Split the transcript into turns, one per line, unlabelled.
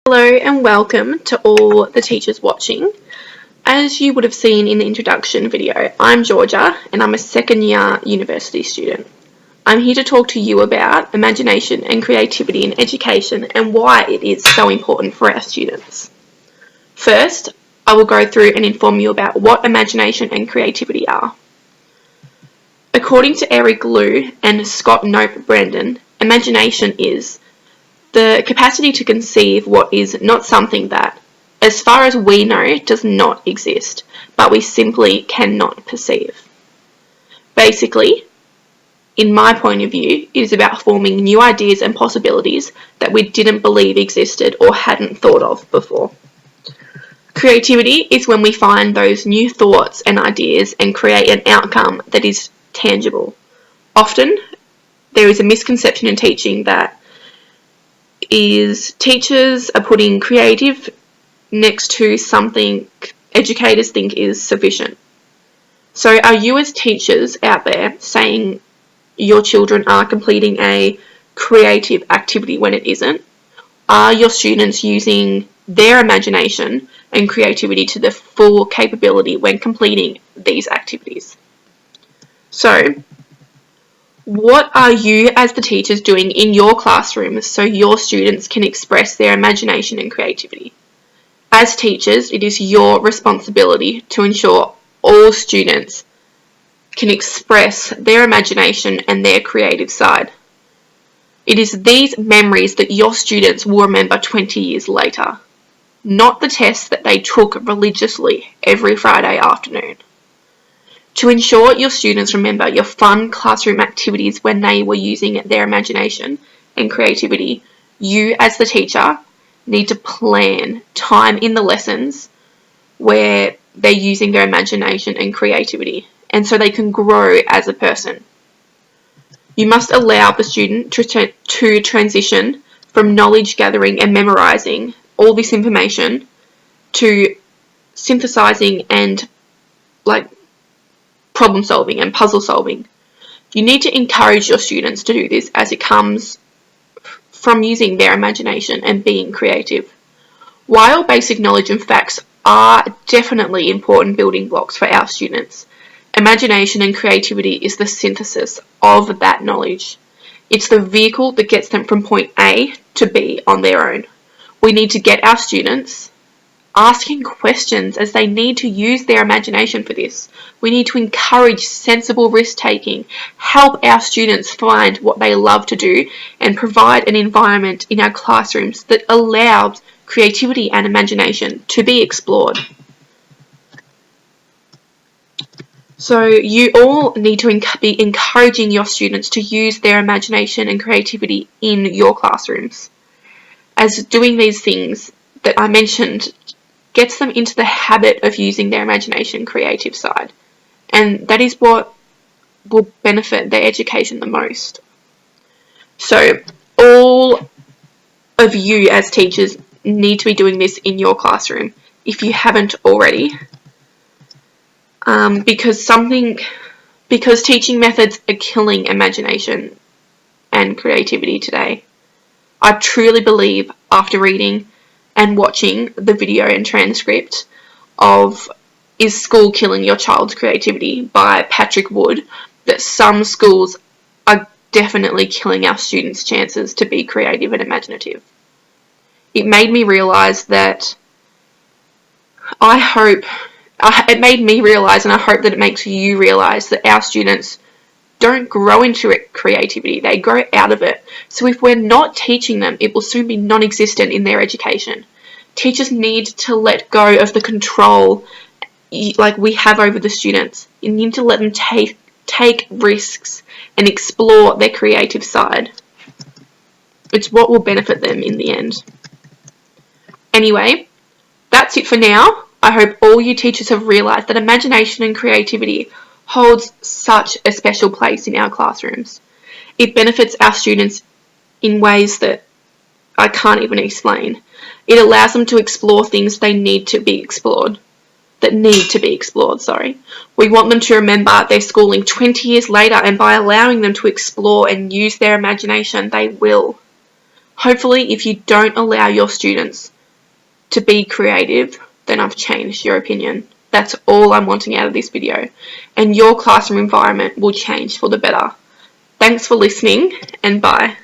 Hello and welcome to all the teachers watching. As you would have seen in the introduction video, I'm Georgia and I'm a second year university student. I'm here to talk to you about imagination and creativity in education and why it is so important for our students. First, I will go through and inform you about what imagination and creativity are. According to Eric Liu and Scott Nope Brendan, imagination is the capacity to conceive what is not something that, as far as we know, does not exist, but we simply cannot perceive. Basically, in my point of view, it is about forming new ideas and possibilities that we didn't believe existed or hadn't thought of before. Creativity is when we find those new thoughts and ideas and create an outcome that is tangible. Often, there is a misconception in teaching that teachers are putting creative next to something educators think is sufficient. So are you as teachers out there saying your children are completing a creative activity when it isn't? Are your students using their imagination and creativity to the full capability when completing these activities? So, what are you as the teachers doing in your classroom so your students can express their imagination and creativity? As teachers, it is your responsibility to ensure all students can express their imagination and their creative side. It is these memories that your students will remember 20 years later, not the tests that they took religiously every Friday afternoon. To ensure your students remember your fun classroom activities when they were using their imagination and creativity, you as the teacher need to plan time in the lessons where they're using their imagination and creativity, and so they can grow as a person. You must allow the student to transition from knowledge gathering and memorizing all this information to synthesizing and problem solving and puzzle solving. You need to encourage your students to do this as it comes from using their imagination and being creative. While basic knowledge and facts are definitely important building blocks for our students, imagination and creativity is the synthesis of that knowledge. It's the vehicle that gets them from point A to B on their own. We need to get our students asking questions as they need to use their imagination for this. We need to encourage sensible risk-taking, help our students find what they love to do, and provide an environment in our classrooms that allows creativity and imagination to be explored. So you all need to be encouraging your students to use their imagination and creativity in your classrooms, as doing these things that I mentioned gets them into the habit of using their imagination creative side, and that is what will benefit their education the most. So all of you as teachers need to be doing this in your classroom if you haven't already, because teaching methods are killing imagination and creativity today. I truly believe, after reading and watching the video and transcript of Is School Killing Your Child's Creativity by Patrick Wood, that some schools are definitely killing our students' chances to be creative and imaginative. It made me realise that it made me realise, and I hope that it makes you realise, that our students don't grow into creativity, they grow out of it. So if we're not teaching them, it will soon be non-existent in their education. Teachers need to let go of the control like we have over the students. You need to let them take risks and explore their creative side. It's what will benefit them in the end. Anyway, that's it for now. I hope all you teachers have realised that imagination and creativity holds such a special place in our classrooms. It benefits our students in ways that I can't even explain. It allows them to explore things that need to be explored. We want them to remember their schooling 20 years later, and by allowing them to explore and use their imagination, they will. Hopefully, if you don't allow your students to be creative, then I've changed your opinion. That's all I'm wanting out of this video. And your classroom environment will change for the better. Thanks for listening, and bye.